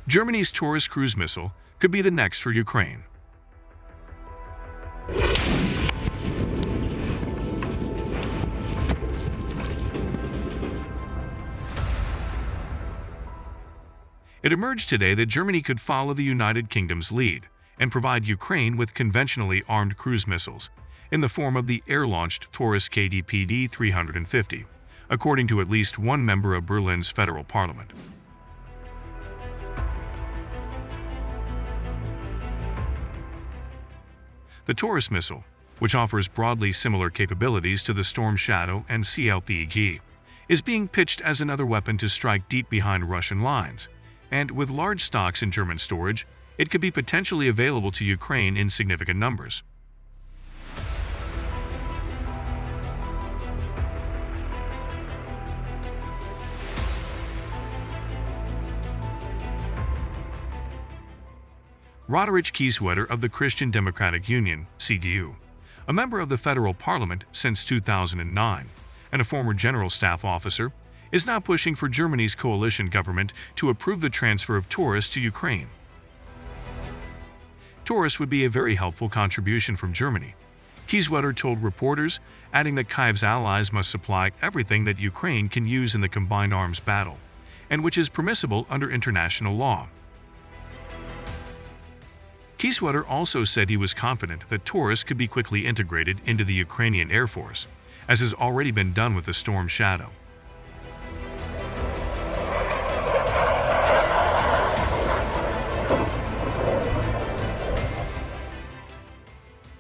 Germany's Taurus cruise missile could be the next for Ukraine. It emerged today that Germany could follow the United Kingdom's lead and provide Ukraine with conventionally armed cruise missiles in the form of the air-launched Taurus KDPD-350, according to at least one member of Berlin's federal parliament. The Taurus missile, which offers broadly similar capabilities to the Storm Shadow and SCALP-EG, is being pitched as another weapon to strike deep behind Russian lines, and with large stocks in German storage, it could be potentially available to Ukraine in significant numbers. Roderich Kieswetter of the Christian Democratic Union, CDU, a member of the federal parliament since 2009 and a former general staff officer, is now pushing for Germany's coalition government to approve the transfer of Taurus to Ukraine. Taurus would be a very helpful contribution from Germany, Kieswetter told reporters, adding that Kyiv's allies must supply everything that Ukraine can use in the combined arms battle, and which is permissible under international law. Kieswetter also said he was confident that Taurus could be quickly integrated into the Ukrainian Air Force, as has already been done with the Storm Shadow.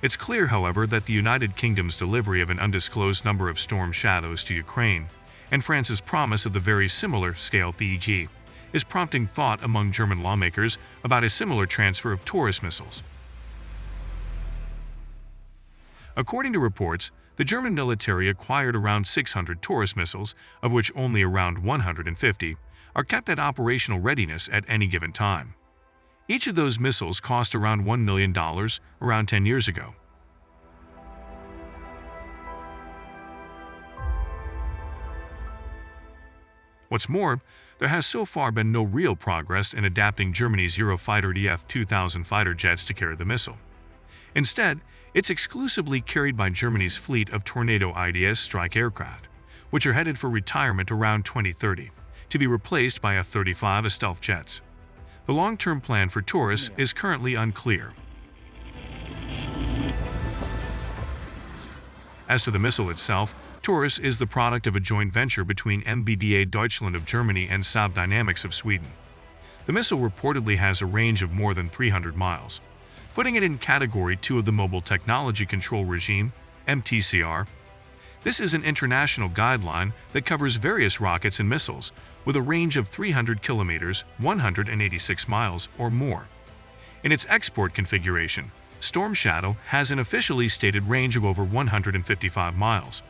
It's clear, however, that the United Kingdom's delivery of an undisclosed number of Storm Shadows to Ukraine and France's promise of the very similar SCALP-EG is prompting thought among German lawmakers about a similar transfer of Taurus missiles. According to reports, the German military acquired around 600 Taurus missiles, of which only around 150 are kept at operational readiness at any given time. Each of those missiles cost around $1 million around 10 years ago. What's more, there has so far been no real progress in adapting Germany's Eurofighter DF-2000 fighter jets to carry the missile. Instead, it's exclusively carried by Germany's fleet of Tornado IDS strike aircraft, which are headed for retirement around 2030, to be replaced by F-35 stealth jets. The long-term plan for Taurus is currently unclear. As to the missile itself, Taurus is the product of a joint venture between MBDA Deutschland of Germany and Saab Dynamics of Sweden. The missile reportedly has a range of more than 300 miles, putting it in Category 2 of the Mobile Technology Control Regime, MTCR. This is an international guideline that covers various rockets and missiles with a range of 300 kilometers, 186 miles, or more. In its export configuration, Storm Shadow has an officially stated range of over 155 miles,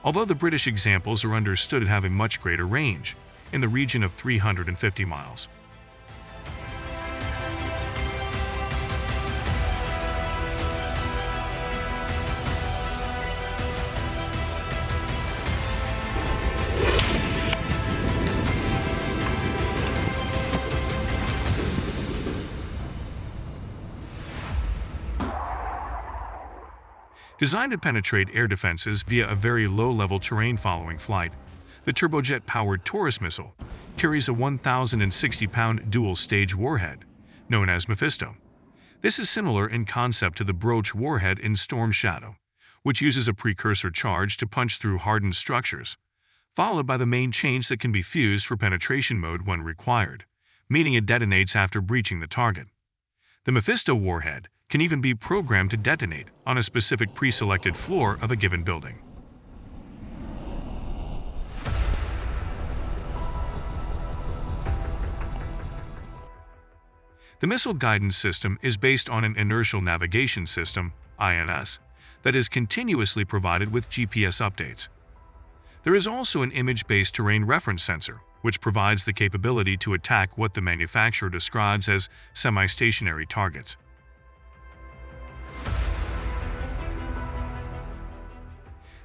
although the British examples are understood to have a much greater range, in the region of 350 miles. Designed to penetrate air defenses via a very low-level terrain following flight, the turbojet-powered Taurus missile carries a 1,060-pound dual-stage warhead, known as Mephisto. This is similar in concept to the Broach warhead in Storm Shadow, which uses a precursor charge to punch through hardened structures, followed by the main chains that can be fused for penetration mode when required, meaning it detonates after breaching the target. The Mephisto warhead can even be programmed to detonate on a specific pre-selected floor of a given building. The missile guidance system is based on an inertial navigation system, INS, that is continuously provided with GPS updates. There is also an image-based terrain reference sensor, which provides the capability to attack what the manufacturer describes as semi-stationary targets.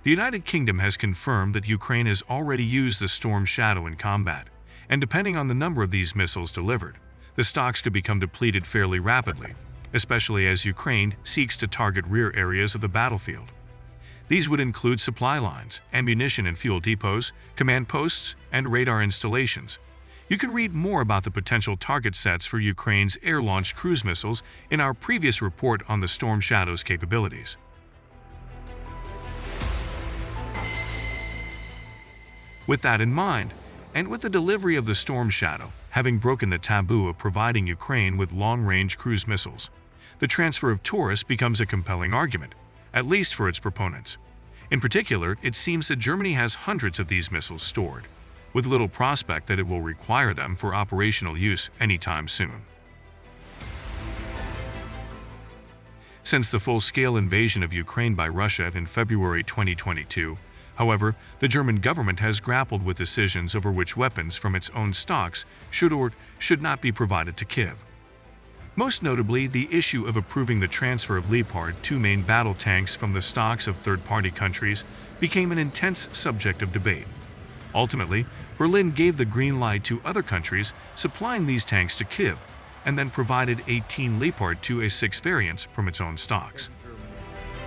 The United Kingdom has confirmed that Ukraine has already used the Storm Shadow in combat, and depending on the number of these missiles delivered, the stocks could become depleted fairly rapidly, especially as Ukraine seeks to target rear areas of the battlefield. These would include supply lines, ammunition and fuel depots, command posts, and radar installations. You can read more about the potential target sets for Ukraine's air-launched cruise missiles in our previous report on the Storm Shadow's capabilities. With that in mind, and with the delivery of the Storm Shadow having broken the taboo of providing Ukraine with long-range cruise missiles, the transfer of Taurus becomes a compelling argument, at least for its proponents. In particular, it seems that Germany has hundreds of these missiles stored, with little prospect that it will require them for operational use anytime soon. Since the full-scale invasion of Ukraine by Russia in February 2022, however, the German government has grappled with decisions over which weapons from its own stocks should or should not be provided to Kyiv. Most notably, the issue of approving the transfer of Leopard 2 main battle tanks from the stocks of third-party countries became an intense subject of debate. Ultimately, Berlin gave the green light to other countries supplying these tanks to Kyiv, and then provided 18 Leopard 2A6 variants from its own stocks.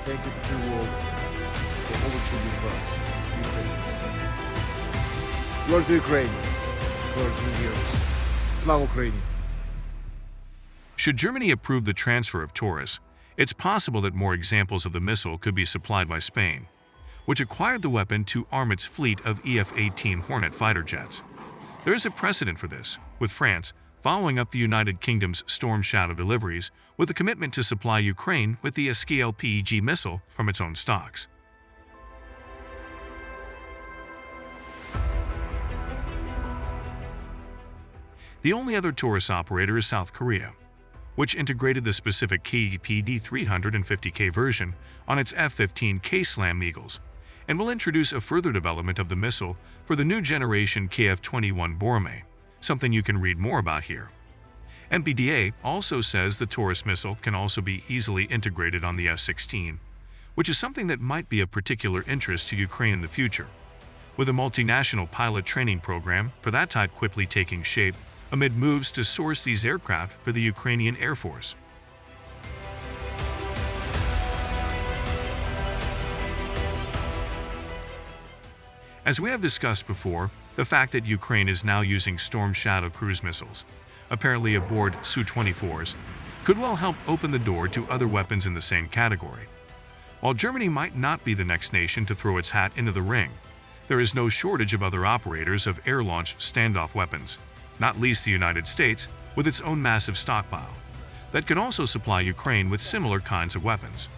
Thank you to the world for all that you do for us. Glory to Ukraine. Glory to the heroes. Slava Ukraini. Should Germany approve the transfer of Taurus, it's possible that more examples of the missile could be supplied by Spain, which acquired the weapon to arm its fleet of EF-18 Hornet fighter jets. There is a precedent for this, with France following up the United Kingdom's Storm Shadow deliveries with a commitment to supply Ukraine with the SCALP-EG missile from its own stocks. The only other Taurus operator is South Korea, which integrated the specific KPD-350K version on its F-15K Slam Eagles, and will introduce a further development of the missile for the new generation KF-21 Borame, something you can read more about here. MBDA also says the Taurus missile can also be easily integrated on the F-16, which is something that might be of particular interest to Ukraine in the future, with a multinational pilot training program for that type quickly taking shape amid moves to source these aircraft for the Ukrainian Air Force. As we have discussed before, the fact that Ukraine is now using Storm Shadow cruise missiles, apparently aboard Su-24s, could well help open the door to other weapons in the same category. While Germany might not be the next nation to throw its hat into the ring, there is no shortage of other operators of air-launched standoff weapons, not least the United States, with its own massive stockpile, that could also supply Ukraine with similar kinds of weapons.